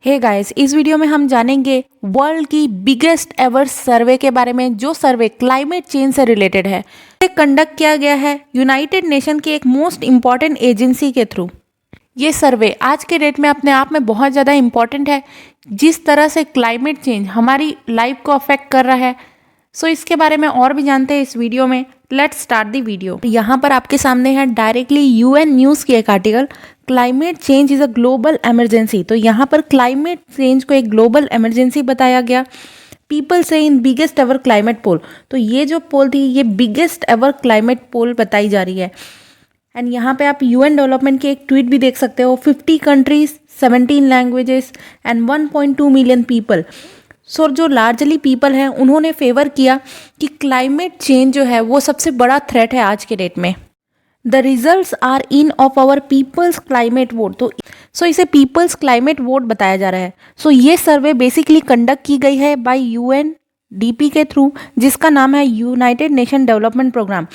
Hey guys, इस video में हम जानेंगे वर्ल्ड की बिगेस्ट एवर सर्वे के बारे में, जो सर्वे क्लाइमेट चेंज से रिलेटेड है। ये कंडक्ट किया गया है यूनाइटेड नेशन की एक मोस्ट इम्पॉर्टेंट एजेंसी के थ्रू। ये सर्वे आज के डेट में अपने आप में बहुत ज़्यादा इम्पॉर्टेंट है, जिस तरह से क्लाइमेट चेंज हमारी लाइफ को अफेक्ट कर रहा है। सो इसके बारे में और भी जानते हैं इस वीडियो में। Let's start the video. यहाँ पर आपके सामने है डायरेक्टली यूएन न्यूज़ की एक article, climate change is a global emergency. तो यहाँ पर क्लाइमेट चेंज को एक ग्लोबल इमरजेंसी बताया गया। पीपल से इन बिगेस्ट एवर क्लाइमेट पोल, तो ये जो पोल थी ये बिगेस्ट एवर क्लाइमेट पोल बताई जा रही है। एंड यहाँ पे आप यूएन डेवलपमेंट की एक ट्वीट भी देख सकते हो। 50 countries, 17 languages and 1.2 million people. So जो लार्जली पीपल हैं उन्होंने फेवर किया कि क्लाइमेट चेंज जो है वो सबसे बड़ा थ्रेट है आज के डेट में। The results are in of our people's climate vote. तो सो इसे पीपल्स क्लाइमेट वोट बताया जा रहा है। सो ये सर्वे बेसिकली कंडक्ट की गई है बाय यूएनडीपी के थ्रू, जिसका नाम है United nation development Programme.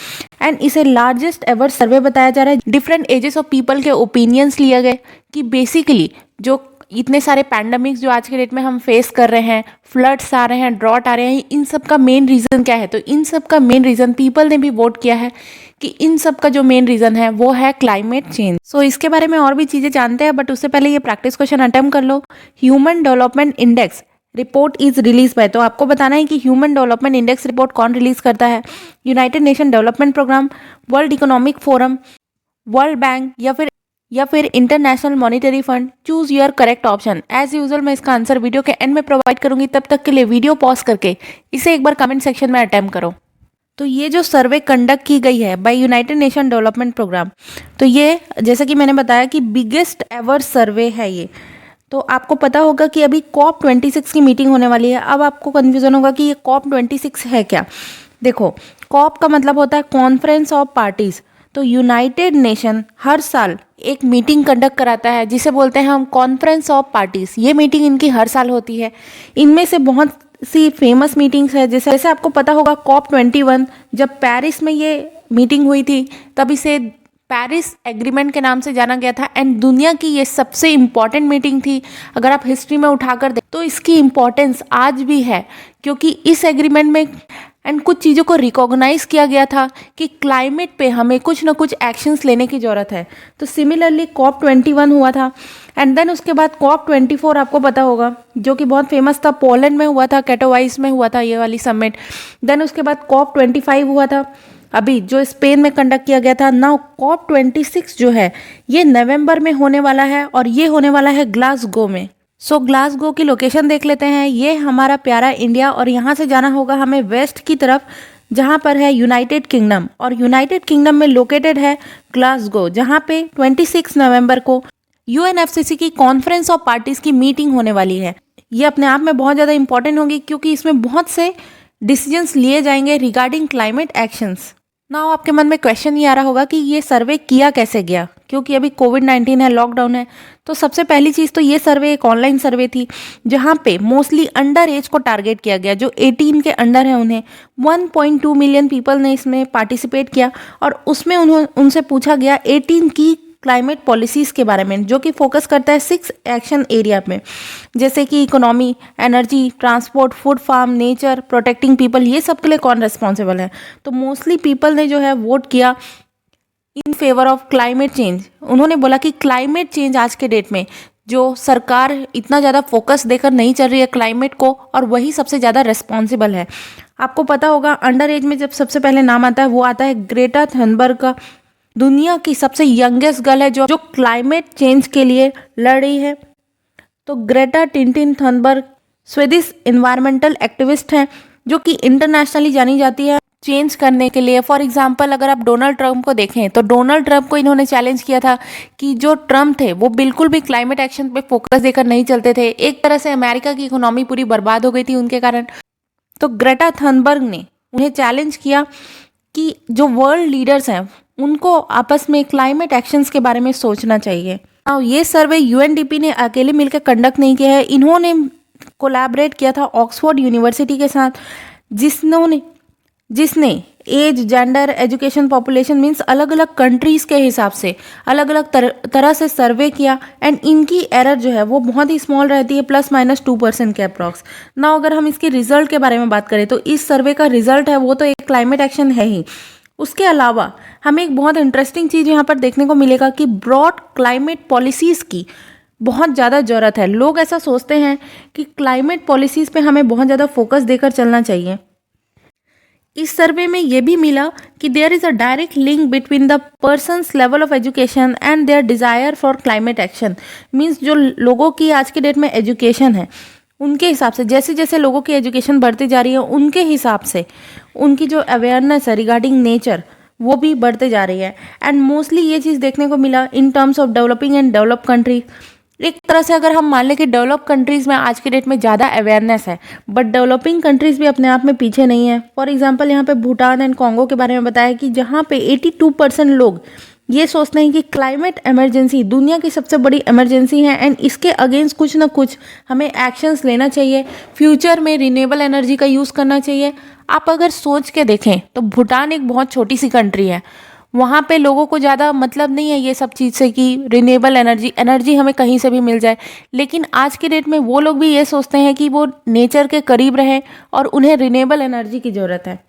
And इसे लार्जेस्ट एवर सर्वे बताया जा रहा है। डिफरेंट एजेस ऑफ पीपल के ओपिनियंस लिए गए कि बेसिकली जो इतने सारे पैंडमिक्स जो आज के डेट में हम फेस कर रहे हैं, फ्लड्स आ रहे हैं, ड्रॉट आ रहे हैं, इन सब का मेन रीज़न क्या है। तो इन सब का मेन रीज़न पीपल ने भी वोट किया है कि इन सब का जो मेन रीज़न है वो है क्लाइमेट चेंज। सो इसके बारे में और भी चीज़ें जानते हैं, बट उससे पहले ये प्रैक्टिस क्वेश्चन अटेम्प्ट कर लो। Human development index report is release by, तो आपको बताना है कि ह्यूमन डेवलपमेंट इंडेक्स रिपोर्ट कौन रिलीज करता है। United nation development programme, world economic forum, world bank या फिर international monetary fund. Choose your correct option. As usual मैं इसका आंसर वीडियो के एंड में प्रोवाइड करूंगी, तब तक के लिए वीडियो पॉज करके इसे एक बार कमेंट सेक्शन में अटेम्प्ट करो। तो ये जो सर्वे कंडक्ट की गई है by United nation development Programme, तो ये जैसा कि मैंने बताया कि बिगेस्ट एवर सर्वे है ये। तो आपको पता होगा कि अभी COP26 की मीटिंग होने वाली है। अब आपको कन्फ्यूजन होगा कि ये COP26 है क्या। देखो, COP का मतलब होता है कॉन्फ्रेंस ऑफ पार्टीज। तो यूनाइटेड नेशन हर साल एक मीटिंग कंडक्ट कराता है जिसे बोलते हैं हम कॉन्फ्रेंस ऑफ पार्टीज। ये मीटिंग इनकी हर साल होती है। इनमें से बहुत सी फेमस मीटिंग्स है, जैसे आपको पता होगा COP21 जब पेरिस में ये मीटिंग हुई थी, तब इसे पेरिस एग्रीमेंट के नाम से जाना गया था। एंड दुनिया की ये सबसे इम्पॉर्टेंट मीटिंग थी। अगर आप हिस्ट्री में उठाकर देखें तो इसकी इम्पोर्टेंस आज भी है, क्योंकि इस एग्रीमेंट में एंड कुछ चीज़ों को रिकॉग्नाइज किया गया था कि क्लाइमेट पे हमें कुछ ना कुछ एक्शंस लेने की ज़रूरत है। तो सिमिलरली COP21 हुआ था। एंड देन उसके बाद COP24 आपको पता होगा, जो कि बहुत फेमस था, पोलैंड में हुआ था, कैटोवाइस में हुआ था ये वाली समिट। देन उसके बाद COP25 हुआ था अभी, जो स्पेन में कंडक्ट किया गया था। नाउ COP26 जो है ये नवंबर में होने वाला है, और ये होने वाला है ग्लासगो में। सो ग्लासगो की लोकेशन देख लेते हैं। ये हमारा प्यारा इंडिया, और यहाँ से जाना होगा हमें वेस्ट की तरफ, जहाँ पर है यूनाइटेड किंगडम। और यूनाइटेड किंगडम में लोकेटेड है ग्लासगो, जहाँ पे 26 नवंबर को UNFCCC की कॉन्फ्रेंस ऑफ पार्टीज की मीटिंग होने वाली है। ये अपने आप में बहुत ज़्यादा इंपॉर्टेंट होगी, क्योंकि इसमें बहुत से डिसीजंस लिए जाएंगे रिगार्डिंग क्लाइमेट एक्शंस। नाउ आपके मन में क्वेश्चन ये आ रहा होगा कि ये सर्वे किया कैसे गया, क्योंकि अभी कोविड-19 है, लॉकडाउन है। तो सबसे पहली चीज़ तो ये सर्वे एक ऑनलाइन सर्वे थी, जहाँ पे मोस्टली अंडर एज को टारगेट किया गया। जो 18 के अंडर है उन्हें 1.2 मिलियन पीपल ने इसमें पार्टिसिपेट किया, और उसमें उनसे पूछा गया 18 की क्लाइमेट पॉलिसीज़ के बारे में, जो कि फोकस करता है 6 एक्शन एरिया में, जैसे कि economy, energy, transport, food, farm, nature, protecting people. ये सब के लिए कौन रिस्पॉन्सिबल है। तो मोस्टली पीपल ने जो है वोट किया in favour of climate change. उन्होंने बोला कि क्लाइमेट चेंज आज के डेट में जो सरकार इतना ज़्यादा फोकस देकर नहीं चल रही है क्लाइमेट को, और वही सबसे ज़्यादा रिस्पॉन्सिबल है। आपको पता होगा अंडर एज में जब सबसे पहले नाम आता है वो आता है ग्रेटा थनबर्ग का। दुनिया की सबसे यंगेस्ट गर्ल है जो क्लाइमेट चेंज के लिए लड़ रही है। तो Greta Tintin Thunberg Swedish environmental activist हैं, जो कि इंटरनेशनली जानी जाती है चेंज करने के लिए। फॉर एग्जांपल अगर आप डोनाल्ड ट्रंप को देखें, तो डोनाल्ड ट्रंप को इन्होंने चैलेंज किया था कि जो ट्रंप थे वो बिल्कुल भी क्लाइमेट एक्शन पे फोकस देकर नहीं चलते थे। एक तरह से अमेरिका की इकोनॉमी पूरी बर्बाद हो गई थी उनके कारण। तो ग्रेटा थनबर्ग ने उन्हें चैलेंज किया कि जो वर्ल्ड लीडर्स हैं उनको आपस में क्लाइमेट एक्शंस के बारे में सोचना चाहिए। अब ये सर्वे UNDP ने अकेले मिलकर कंडक्ट नहीं किया है। इन्होंने कोलैबोरेट किया था ऑक्सफोर्ड यूनिवर्सिटी के साथ, जिसने age, gender, education, population means अलग अलग कंट्रीज़ के हिसाब से अलग अलग तरह से सर्वे किया एंड इनकी एरर जो है वो बहुत ही स्मॉल रहती है, +-2% के अप्रॉक्स। ना अगर हम इसके रिजल्ट के बारे में बात करें तो इस सर्वे का रिजल्ट है वो तो एक क्लाइमेट एक्शन है ही। उसके अलावा हमें एक बहुत इंटरेस्टिंग चीज़ यहाँ पर देखने को मिलेगा कि ब्रॉड क्लाइमेट पॉलिसीज़ की बहुत ज़्यादा ज़रूरत है। लोग ऐसा सोचते हैं कि क्लाइमेट पॉलिसीज़ पे हमें बहुत ज़्यादा फोकस देकर चलना चाहिए। इस सर्वे में ये भी मिला कि there is a direct link between the persons level of education and their desire for climate action. Means जो लोगों की आज के डेट में एजुकेशन है उनके हिसाब से, जैसे जैसे लोगों की एजुकेशन बढ़ती जा रही है उनके हिसाब से उनकी जो अवेयरनेस है रिगार्डिंग नेचर वो भी बढ़ते जा रही है। एंड मोस्टली ये चीज़ देखने को मिला in terms of developing and develop country. एक तरह से अगर हम मान लें कि डेवलप कंट्रीज़ में आज के डेट में ज़्यादा अवेयरनेस है, बट डेवलपिंग कंट्रीज़ भी अपने आप में पीछे नहीं है। फॉर एग्जांपल यहाँ पे भूटान एंड कॉन्गो के बारे में बताया कि जहाँ पे 82% लोग ये सोचते हैं कि क्लाइमेट इमरजेंसी दुनिया की सबसे बड़ी इमरजेंसी है एंड इसके अगेंस्ट कुछ ना कुछ हमें एक्शंस लेना चाहिए। फ्यूचर में रिन्यूएबल एनर्जी का यूज़ करना चाहिए। आप अगर सोच के देखें तो भूटान एक बहुत छोटी सी कंट्री है, वहाँ पे लोगों को ज़्यादा मतलब नहीं है ये सब चीज़ से कि रिन्यूएबल एनर्जी हमें कहीं से भी मिल जाए, लेकिन आज के डेट में वो लोग भी ये सोचते हैं कि वो नेचर के करीब रहें और उन्हें रिन्यूएबल एनर्जी की ज़रूरत है।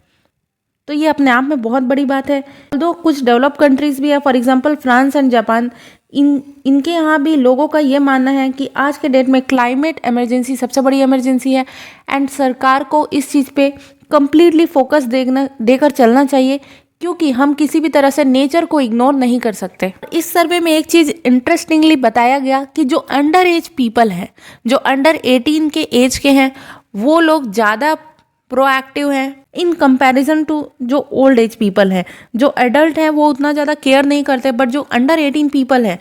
तो ये अपने आप में बहुत बड़ी बात है। दो कुछ डेवलप कंट्रीज़ भी है, for example France and Japan, इनके यहाँ भी लोगों का ये मानना है कि आज के डेट में क्लाइमेट इमरजेंसी सबसे बड़ी इमरजेंसी है एंड सरकार को इस चीज़ पे कम्प्लीटली फोकस देकर चलना चाहिए, क्योंकि हम किसी भी तरह से नेचर को इग्नोर नहीं कर सकते। इस सर्वे में एक चीज़ इंटरेस्टिंगली बताया गया कि जो अंडर एज पीपल हैं, जो अंडर 18 के एज के हैं, वो लोग ज़्यादा प्रोएक्टिव हैं इन कंपैरिजन टू जो ओल्ड एज पीपल हैं। जो एडल्ट हैं वो उतना ज़्यादा केयर नहीं करते, बट जो अंडर 18 पीपल हैं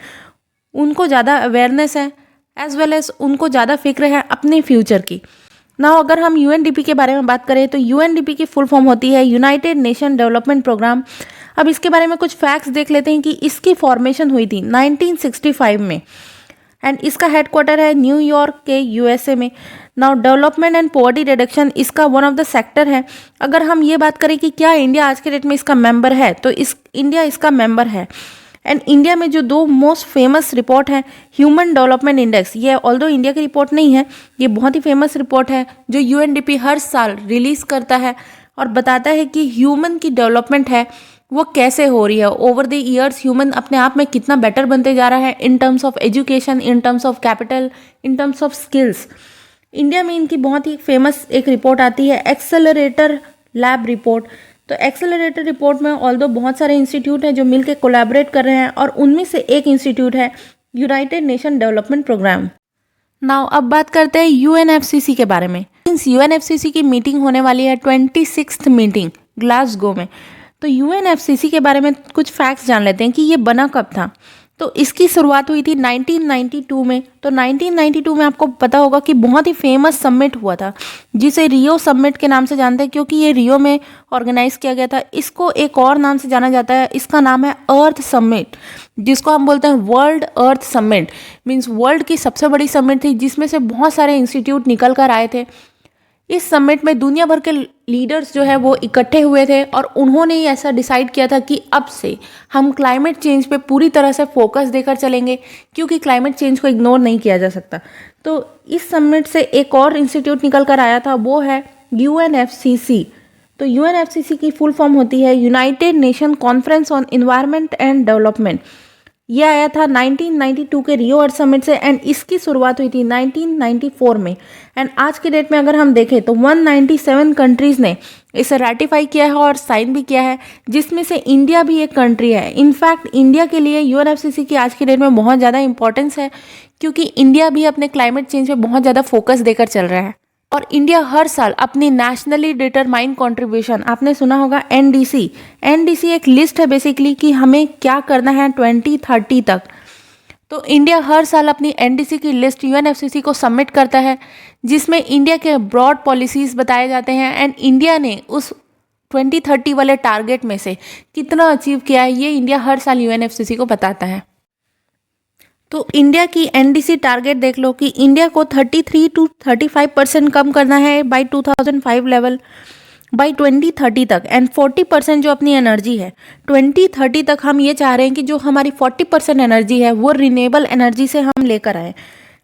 उनको ज़्यादा अवेयरनेस है एज वेल एज उनको ज़्यादा फिक्र है अपने फ्यूचर की। ना अगर हम यूएनडीपी के बारे में बात करें तो यूएनडीपी की फुल फॉर्म होती है यूनाइटेड नेशन डेवलपमेंट प्रोग्राम। अब इसके बारे में कुछ फैक्ट्स देख लेते हैं कि इसकी फॉर्मेशन हुई थी 1965 में एंड इसका हेडक्वार्टर है न्यूयॉर्क के यूएसए में। Now development and poverty reduction इसका वन ऑफ द सेक्टर है। अगर हम ये बात करें कि क्या इंडिया आज के डेट में इसका मेंबर है, तो इंडिया इसका मेंबर है। एंड इंडिया में जो दो मोस्ट फेमस रिपोर्ट है ह्यूमन डेवलपमेंट इंडेक्स, ये ऑल्दो इंडिया की रिपोर्ट नहीं है, ये बहुत ही फेमस रिपोर्ट है जो यूएनडीपी हर साल रिलीज करता है और बताता है कि ह्यूमन की डेवलपमेंट है वो कैसे हो रही है ओवर द ईयर्स। ह्यूमन अपने आप में कितना बेटर बनते जा रहा है in terms of education, in terms of capital, in terms of skills. India में इनकी बहुत ही फेमस एक रिपोर्ट आती है एक्सेलरेटर लैब रिपोर्ट। तो एक्सेलरेटर रिपोर्ट में ऑल्दो बहुत सारे इंस्टीट्यूट हैं जो मिलकर कोलैबोरेट कर रहे हैं और उनमें से एक इंस्टीट्यूट है United nation development Programme. Now अब बात करते हैं यूएनएफसीसी के बारे में। यूएनएफसीसी की मीटिंग होने वाली है 26th मीटिंग ग्लासगो में। तो यूएनएफसीसी के बारे में कुछ फैक्ट्स जान लेते हैं कि ये बना कब था। तो इसकी शुरुआत हुई थी 1992 में। तो 1992 में आपको पता होगा कि बहुत ही फेमस समिट हुआ था जिसे रियो समिट के नाम से जानते हैं, क्योंकि ये रियो में ऑर्गेनाइज किया गया था। इसको एक और नाम से जाना जाता है, इसका नाम है अर्थ समिट, जिसको हम बोलते हैं वर्ल्ड अर्थ समिट। मीन्स वर्ल्ड की सबसे बड़ी समिट थी जिसमें से बहुत सारे इंस्टीट्यूट निकल कर आए थे। इस समिट में दुनिया भर के लीडर्स जो है वो इकट्ठे हुए थे और उन्होंने ही ऐसा डिसाइड किया था कि अब से हम क्लाइमेट चेंज पे पूरी तरह से फोकस देकर चलेंगे, क्योंकि क्लाइमेट चेंज को इग्नोर नहीं किया जा सकता। तो इस समिट से एक और इंस्टीट्यूट निकल कर आया था, वो है यूएनएफसीसी। तो यूएनएफसीसी की फुल फॉर्म होती है United nation conference on environment and development. यह आया था 1992 के रियो अर्थ समिट से एंड इसकी शुरुआत हुई थी 1994 में। एंड आज के डेट में अगर हम देखें तो 197 कंट्रीज़ ने इसे रेटिफाई किया है और साइन भी किया है, जिसमें से इंडिया भी एक कंट्री है। इनफैक्ट इंडिया के लिए यूएनएफसीसी की आज के डेट में बहुत ज़्यादा इंपॉर्टेंस है, क्योंकि इंडिया भी अपने क्लाइमेट चेंज पे बहुत ज़्यादा फोकस देकर चल रहा है। और इंडिया हर साल अपनी नेशनली डिटरमाइंड कंट्रीब्यूशन, आपने सुना होगा एनडीसी। एनडीसी एक लिस्ट है बेसिकली कि हमें क्या करना है 2030 तक। तो इंडिया हर साल अपनी एनडीसी की लिस्ट यूएनएफसीसी को सबमिट करता है, जिसमें इंडिया के ब्रॉड पॉलिसीज़ बताए जाते हैं एंड इंडिया ने उस 2030 वाले टारगेट में से कितना अचीव किया है ये इंडिया हर साल यूएनएफसीसी को बताता है। तो इंडिया की एनडीसी टारगेट देख लो कि इंडिया को 33 to 35% कम करना है बाय 2005 लेवल। बाई 2030 तक। एंड 40% जो अपनी एनर्जी है 2030 तक हम ये चाह रहे हैं कि जो हमारी 40% एनर्जी है वो रिन्यूएबल एनर्जी से हम लेकर आए।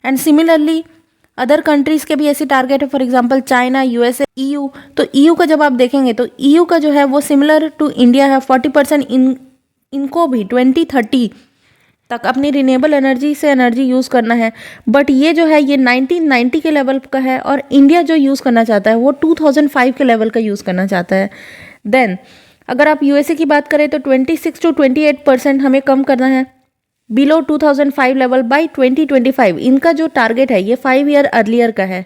एंड सिमिलरली अदर कंट्रीज़ के भी ऐसी टारगेट है, for example China, USA, EU. तो ईयू का जब आप देखेंगे तो ईयू का जो है वो सिमिलर टू इंडिया है, 40% इनको भी 2030 तक अपनी रिन्यूएबल एनर्जी से एनर्जी यूज़ करना है। बट ये जो है ये 1990 के लेवल का है और इंडिया जो यूज़ करना चाहता है वो 2005 के लेवल का यूज़ करना चाहता है। देन अगर आप यूएसए की बात करें तो 26 to 28% हमें कम करना है बिलो 2005 लेवल बाय 2025। इनका जो टारगेट है ये 5 ईयर अर्लियर का है।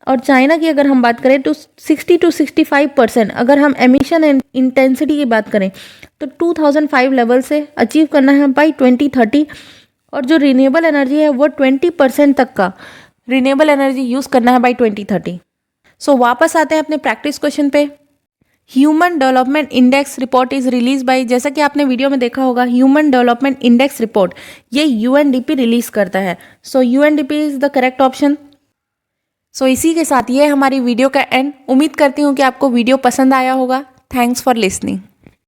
और चाइना की अगर हम बात करें तो 60 to 65%। अगर हम एमिशन इंटेंसिटी की बात करें तो 2005 लेवल से अचीव करना है बाय 2030। और जो रिन्यूएबल एनर्जी है वो 20% तक का रिन्यूएबल एनर्जी यूज़ करना है बाय 2030। सो वापस आते हैं अपने प्रैक्टिस क्वेश्चन पे। Human development index report is release by, जैसा कि आपने वीडियो में देखा होगा, ह्यूमन डेवलपमेंट इंडेक्स रिपोर्ट ये यूएनडीपी रिलीज करता है। So UNDP is the correct option. So इसी के साथ ये हमारी वीडियो का एंड। उम्मीद करती हूँ कि आपको वीडियो पसंद आया होगा। Thanks for listening.